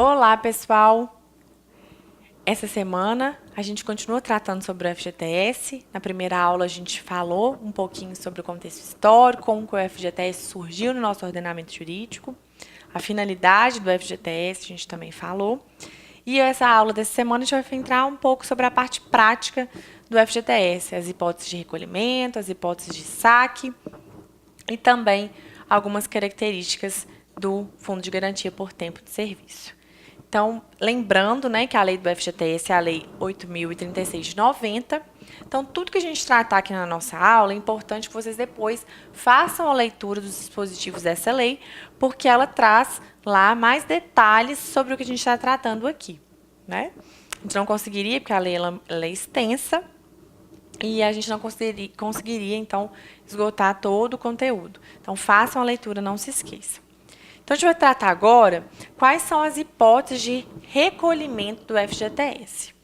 Olá, pessoal! Essa semana a gente continua tratando sobre o FGTS. Na primeira aula a gente falou um pouquinho sobre o contexto histórico, como que o FGTS surgiu no nosso ordenamento jurídico, a finalidade do FGTS a gente também falou. E essa aula dessa semana a gente vai entrar um pouco sobre a parte prática do FGTS, as hipóteses de recolhimento, as hipóteses de saque e também algumas características do Fundo de Garantia por Tempo de Serviço. Então, lembrando, né, que a lei do FGTS é a lei 8.036 de 90. Então, tudo que a gente tratar aqui na nossa aula, é importante que vocês depois façam a leitura dos dispositivos dessa lei, porque ela traz lá mais detalhes sobre o que a gente está tratando aqui, né? A gente não conseguiria, porque a lei ela é extensa, e a gente não conseguiria, então, esgotar todo o conteúdo. Então, façam a leitura, não se esqueçam. Então, a gente vai tratar agora quais são as hipóteses de recolhimento do FGTS.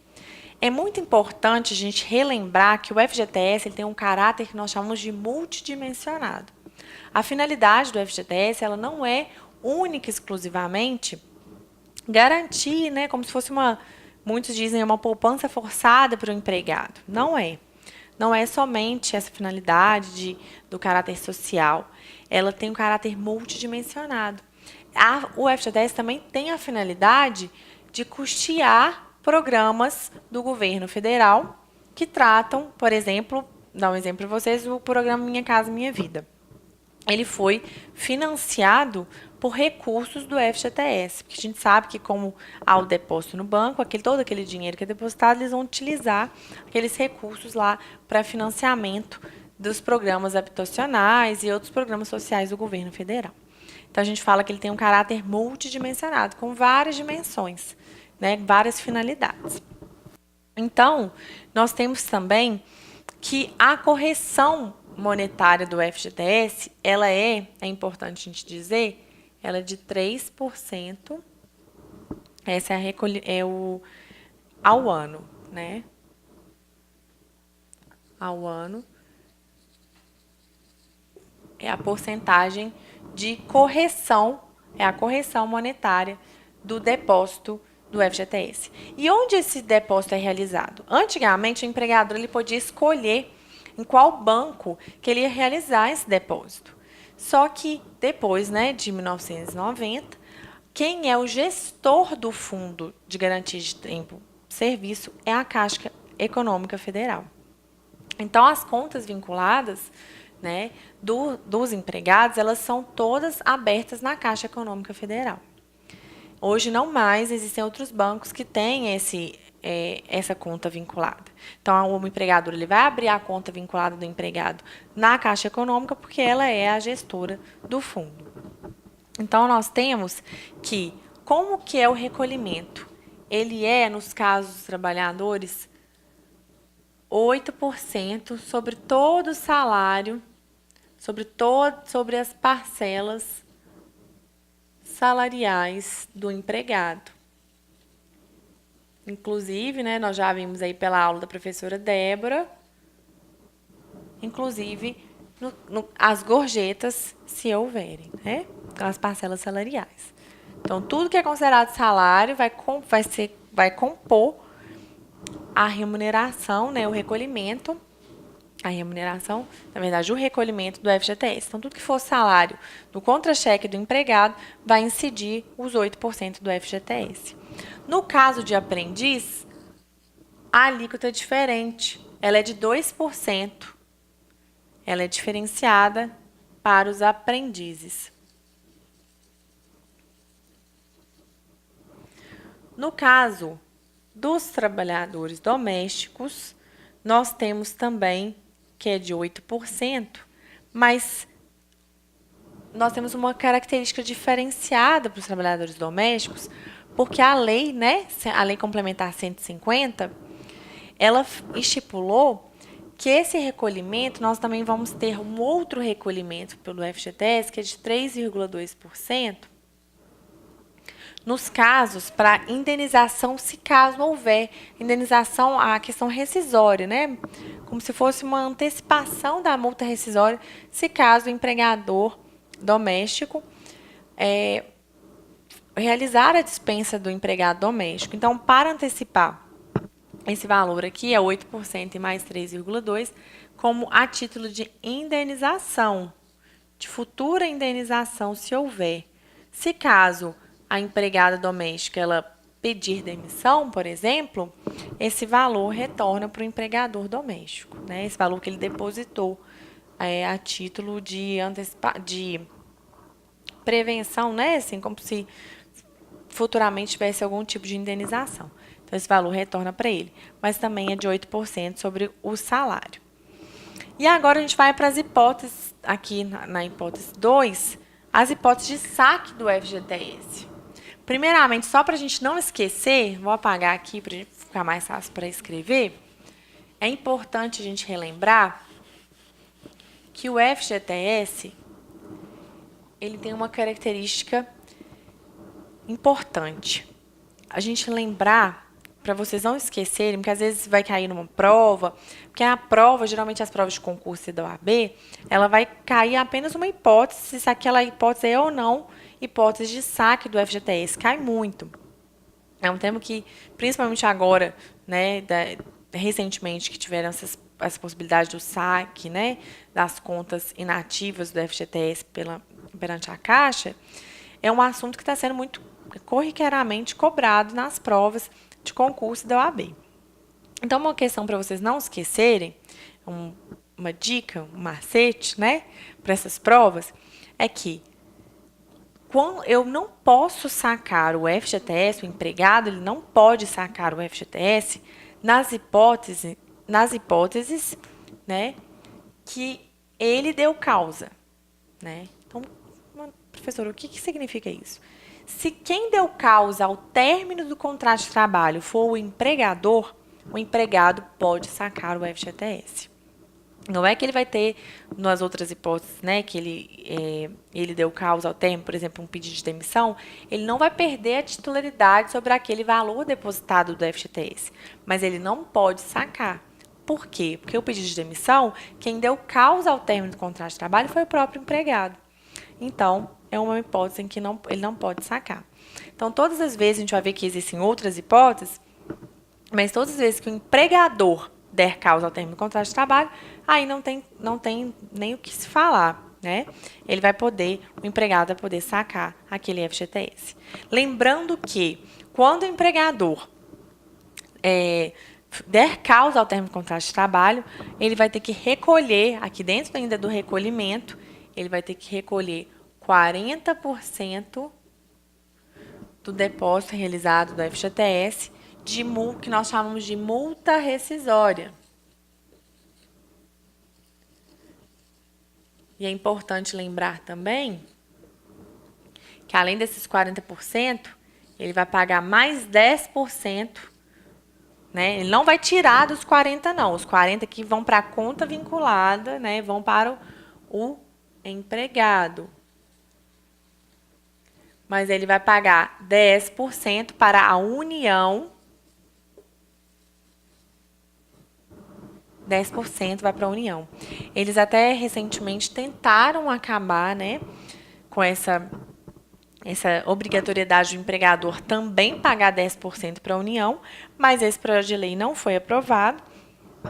É muito importante a gente relembrar que o FGTS ele tem um caráter que nós chamamos de multidimensionado. A finalidade do FGTS ela não é única e exclusivamente garantir, né, como se fosse muitos dizem, uma poupança forçada para o empregado. Não é. Não é somente essa finalidade do caráter social. Ela tem um caráter multidimensionado. O FGTS também tem a finalidade de custear programas do governo federal que tratam, por exemplo, dar um exemplo para vocês, o programa Minha Casa Minha Vida. Ele foi financiado por recursos do FGTS, porque a gente sabe que como há o depósito no banco, todo aquele dinheiro que é depositado, eles vão utilizar aqueles recursos lá para financiamento dos programas habitacionais e outros programas sociais do governo federal. Então, a gente fala que ele tem um caráter multidimensionado, com várias dimensões, né, várias finalidades. Então, nós temos também que a correção monetária do FGTS, ela é importante a gente dizer, ela é de 3%, essa ao ano, né? Ao ano, é a porcentagem de correção, é a correção monetária do depósito do FGTS. E onde esse depósito é realizado? Antigamente, o empregador ele podia escolher em qual banco que ele ia realizar esse depósito. Só que depois, né, de 1990, quem é o gestor do Fundo de Garantia de Tempo de Serviço é a Caixa Econômica Federal. Então, as contas vinculadas, né, dos empregados, elas são todas abertas na Caixa Econômica Federal. Hoje não mais existem outros bancos que têm essa conta vinculada. Então, o empregador ele vai abrir a conta vinculada do empregado na Caixa Econômica porque ela é a gestora do fundo. Então, nós temos que, como que é o recolhimento? Ele é, nos casos dos trabalhadores, 8% sobre todo o salário, sobre as parcelas salariais do empregado. Inclusive, né, nós já vimos aí pela aula da professora Débora, inclusive as gorjetas, se houverem, né, as parcelas salariais. Então, tudo que é considerado salário vai compor a remuneração, né, o recolhimento, a remuneração, na verdade, o recolhimento do FGTS. Então, tudo que for salário do contra-cheque do empregado vai incidir os 8% do FGTS. No caso de aprendiz, a alíquota é diferente. Ela é de 2%. Ela é diferenciada para os aprendizes. No caso dos trabalhadores domésticos, nós temos também que é de 8%, mas nós temos uma característica diferenciada para os trabalhadores domésticos, porque a lei, né, a Lei Complementar 150, ela estipulou que esse recolhimento, nós também vamos ter um outro recolhimento pelo FGTS, que é de 3,2%, nos casos para indenização, se caso houver indenização, a questão rescisória, né? Como se fosse uma antecipação da multa rescisória, se caso o empregador doméstico realizar a dispensa do empregado doméstico. Então, para antecipar esse valor aqui, é 8% e mais 3,2%, como a título de indenização, de futura indenização, se houver. Se caso a empregada doméstica ela pedir demissão, por exemplo, esse valor retorna para o empregador doméstico, né? Esse valor que ele depositou a título de prevenção, né? Assim, como se futuramente tivesse algum tipo de indenização. Então, esse valor retorna para ele, mas também é de 8% sobre o salário. E agora a gente vai para as hipóteses, aqui na hipótese 2, as hipóteses de saque do FGTS. Primeiramente, só para a gente não esquecer, vou apagar aqui para ficar mais fácil para escrever, é importante a gente relembrar que o FGTS ele tem uma característica importante. A gente lembrar, para vocês não esquecerem, porque às vezes vai cair numa prova, porque a prova, geralmente as provas de concurso e da OAB, ela vai cair apenas uma hipótese, se aquela hipótese é ou não hipótese de saque do FGTS. Cai muito. É um tema que, principalmente agora, né, recentemente, que tiveram essa possibilidade do saque, né, das contas inativas do FGTS perante a Caixa, é um assunto que está sendo muito corriqueiramente cobrado nas provas de concurso da OAB. Então, uma questão para vocês não esquecerem, uma dica, um macete, né, para essas provas, é que quando eu não posso sacar o FGTS, o empregado ele não pode sacar o FGTS nas hipóteses, né, que ele deu causa, né? Então, professor, o que significa isso? Se quem deu causa ao término do contrato de trabalho for o empregador, o empregado pode sacar o FGTS. Não é que ele vai ter, nas outras hipóteses, né, que ele deu causa ao término, por exemplo, um pedido de demissão, ele não vai perder a titularidade sobre aquele valor depositado do FGTS, mas ele não pode sacar. Por quê? Porque o pedido de demissão, quem deu causa ao término do contrato de trabalho foi o próprio empregado. Então, é uma hipótese em que ele não pode sacar. Então, todas as vezes, a gente vai ver que existem outras hipóteses, mas todas as vezes que o empregador der causa ao término do contrato de trabalho, aí não tem nem o que se falar, né? O empregado vai poder sacar aquele FGTS. Lembrando que, quando o empregador der causa ao término do contrato de trabalho, ele vai ter que recolher, aqui dentro ainda do recolhimento, ele vai ter que recolher 40% do depósito realizado do FGTS, que nós chamamos de multa rescisória. E é importante lembrar também que, além desses 40%, ele vai pagar mais 10%, né? Ele não vai tirar dos 40%, não. Os 40% que vão para a conta vinculada, né, vão para o empregado. Mas ele vai pagar 10% para a União, 10% vai para a União. Eles até recentemente tentaram acabar, né, com essa obrigatoriedade do empregador também pagar 10% para a União, mas esse projeto de lei não foi aprovado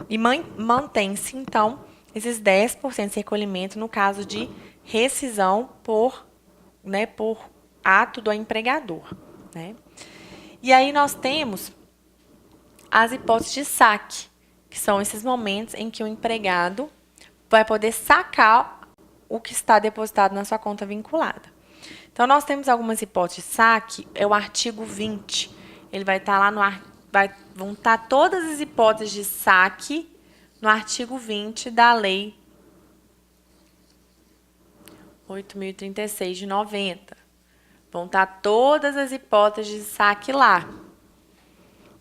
e mantém-se, então, esses 10% de recolhimento no caso de rescisão por ato do empregador, né? E aí nós temos as hipóteses de saque, que são esses momentos em que o empregado vai poder sacar o que está depositado na sua conta vinculada. Então, nós temos algumas hipóteses de saque, é o artigo 20. Ele vai estar lá vão estar todas as hipóteses de saque no artigo 20 da Lei 8.036 de 90. Vão estar todas as hipóteses de saque lá.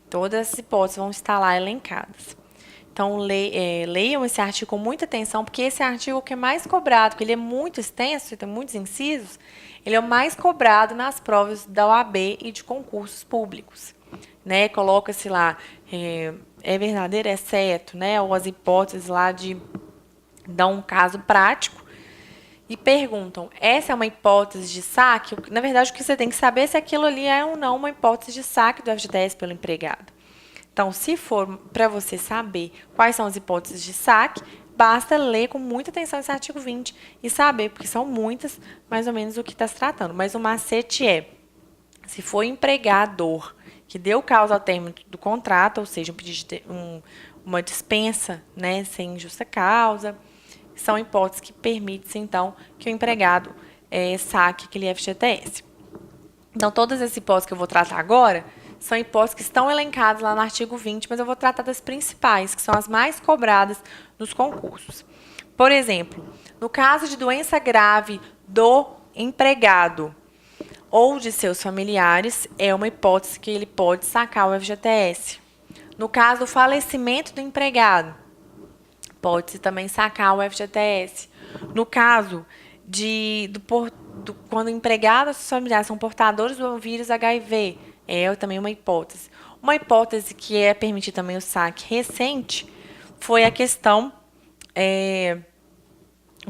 Todas as hipóteses vão estar lá elencadas. Então, leiam esse artigo com muita atenção, porque esse artigo é o que é mais cobrado, porque ele é muito extenso, tem muitos incisos, ele é o mais cobrado nas provas da OAB e de concursos públicos. Né? Coloca-se lá, é verdadeiro, exceto, né? Ou as hipóteses lá de dar um caso prático. e perguntam, essa é uma hipótese de saque? Na verdade, o que você tem que saber é se aquilo ali é ou não uma hipótese de saque do FGTS pelo empregado. Então, se for para você saber quais são as hipóteses de saque, basta ler com muita atenção esse artigo 20 e saber, porque são muitas, mais ou menos o que está se tratando. Mas o macete é, se for empregador que deu causa ao término do contrato, ou seja, um pedido de uma dispensa, né, sem justa causa, são hipóteses que permitem, então, que o empregado saque aquele FGTS. Então, todas as hipóteses que eu vou tratar agora são hipóteses que estão elencadas lá no artigo 20, mas eu vou tratar das principais, que são as mais cobradas nos concursos. Por exemplo, no caso de doença grave do empregado ou de seus familiares, é uma hipótese que ele pode sacar o FGTS. No caso do falecimento do empregado, pode-se também sacar o FGTS. No caso quando o empregado e seus familiares são portadores do vírus HIV, é também uma hipótese. Uma hipótese que é permitir também o saque recente foi a questão,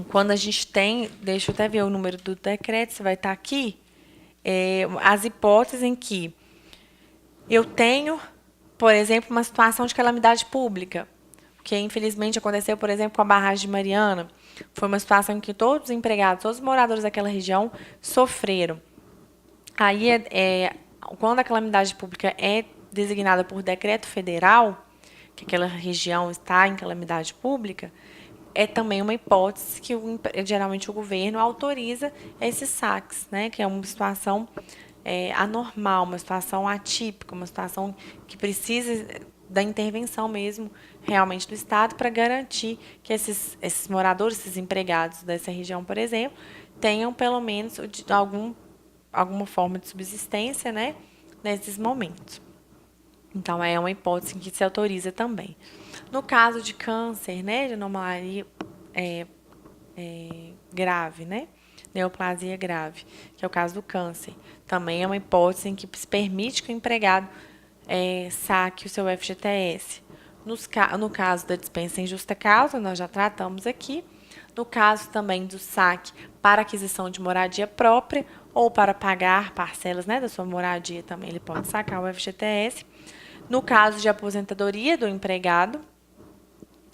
quando a gente tem, deixa eu até ver o número do decreto, se vai estar aqui, as hipóteses em que eu tenho, por exemplo, uma situação de calamidade pública, que infelizmente aconteceu, por exemplo, com a barragem de Mariana. Foi uma situação em que todos os empregados, todos os moradores daquela região sofreram. Aí, quando a calamidade pública é designada por decreto federal, que aquela região está em calamidade pública, é também uma hipótese que geralmente o governo autoriza esses saques, né? Que é uma situação anormal, uma situação atípica, uma situação que precisa da intervenção mesmo realmente do Estado para garantir que esses moradores, esses empregados dessa região, por exemplo, tenham pelo menos alguma forma de subsistência, né, nesses momentos. Então, é uma hipótese que se autoriza também. No caso de câncer, né, de anomalia grave, né, neoplasia grave, que é o caso do câncer, também é uma hipótese em que se permite que o empregado saque o seu FGTS. No caso da dispensa em justa causa, nós já tratamos aqui. No caso também do saque para aquisição de moradia própria ou para pagar parcelas, né, da sua moradia, também ele pode sacar o FGTS. No caso de aposentadoria do empregado,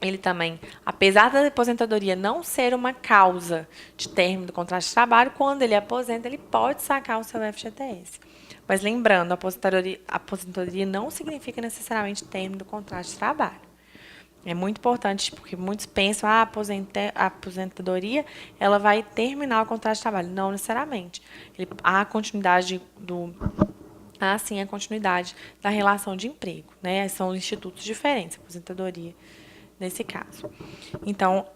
ele também, apesar da aposentadoria não ser uma causa de término do contrato de trabalho, quando ele aposenta, ele pode sacar o seu FGTS. Mas lembrando, a aposentadoria não significa necessariamente término do contrato de trabalho. É muito importante, porque muitos pensam, a aposentadoria ela vai terminar o contrato de trabalho. Não necessariamente. Há continuidade sim, a continuidade da relação de emprego, né? São institutos diferentes, aposentadoria, nesse caso. Então,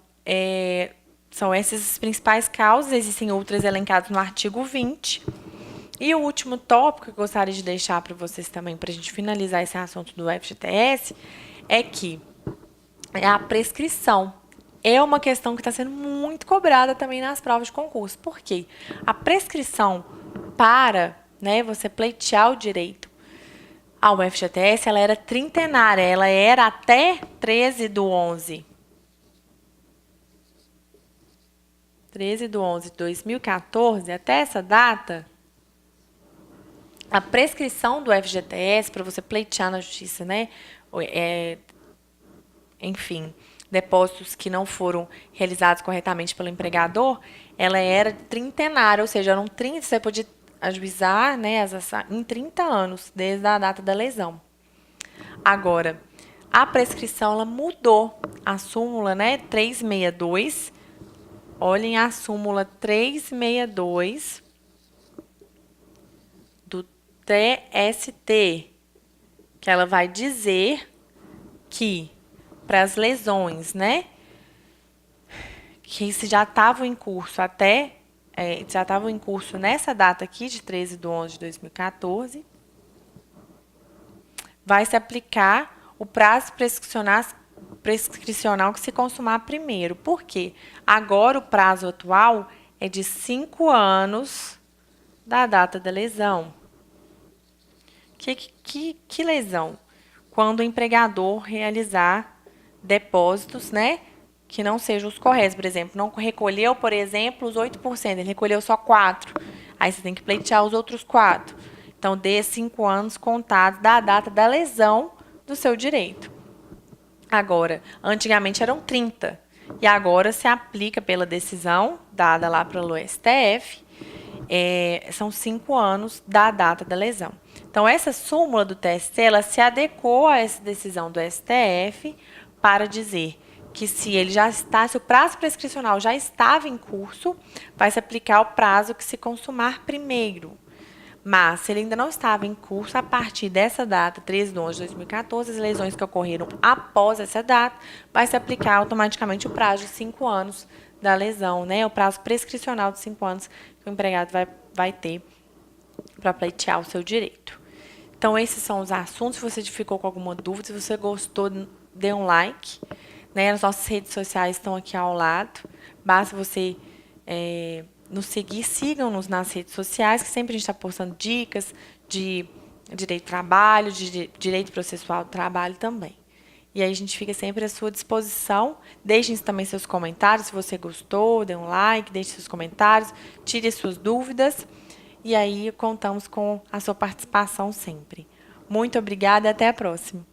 são essas as principais causas, existem outras elencadas no artigo 20. E o último tópico que eu gostaria de deixar para vocês também, para a gente finalizar esse assunto do FGTS, é que a prescrição é uma questão que está sendo muito cobrada também nas provas de concurso. Por quê? A prescrição para, né, você pleitear o direito ao FGTS, ela era trintenária, ela era até 13/11. 13/11 de 2014, até essa data, a prescrição do FGTS para você pleitear na justiça, né? Enfim, depósitos que não foram realizados corretamente pelo empregador, ela era trintenária, ou seja, eram 30, você podia ajuizar, né, em 30 anos, desde a data da lesão. Agora, a prescrição ela mudou. A súmula, né, 362, olhem a súmula 362 do TST, que ela vai dizer que para as lesões, né, que se já estavam em curso já estavam em curso nessa data aqui, de 13/11 de 2014, vai se aplicar o prazo prescricional que se consumar primeiro. Por quê? Agora o prazo atual é de 5 anos da data da lesão. Que lesão? Quando o empregador realizar depósitos, né, que não sejam os corretos. Por exemplo, não recolheu, por exemplo, os 8%, ele recolheu só 4%. Aí você tem que pleitear os outros 4%. Então, dê 5 anos contados da data da lesão do seu direito. Agora, antigamente eram 30. E agora se aplica pela decisão dada lá pelo STF, são 5 anos da data da lesão. Então, essa súmula do TST, ela se adequou a essa decisão do STF para dizer que se o prazo prescricional já estava em curso, vai se aplicar o prazo que se consumar primeiro. Mas, se ele ainda não estava em curso, a partir dessa data, 13 de 11 de 2014, as lesões que ocorreram após essa data, vai se aplicar automaticamente o prazo de 5 anos da lesão, né? O prazo prescricional de 5 anos que o empregado vai ter para pleitear o seu direito. Então, esses são os assuntos. Se você ficou com alguma dúvida, se você gostou, dê um like. Né? As nossas redes sociais estão aqui ao lado. Basta você nos seguir, sigam-nos nas redes sociais, que sempre a gente está postando dicas de direito do trabalho, de direito processual do trabalho também. E aí a gente fica sempre à sua disposição. Deixem também seus comentários, se você gostou, dê um like, deixe seus comentários, tire as suas dúvidas. E aí contamos com a sua participação sempre. Muito obrigada e até a próxima.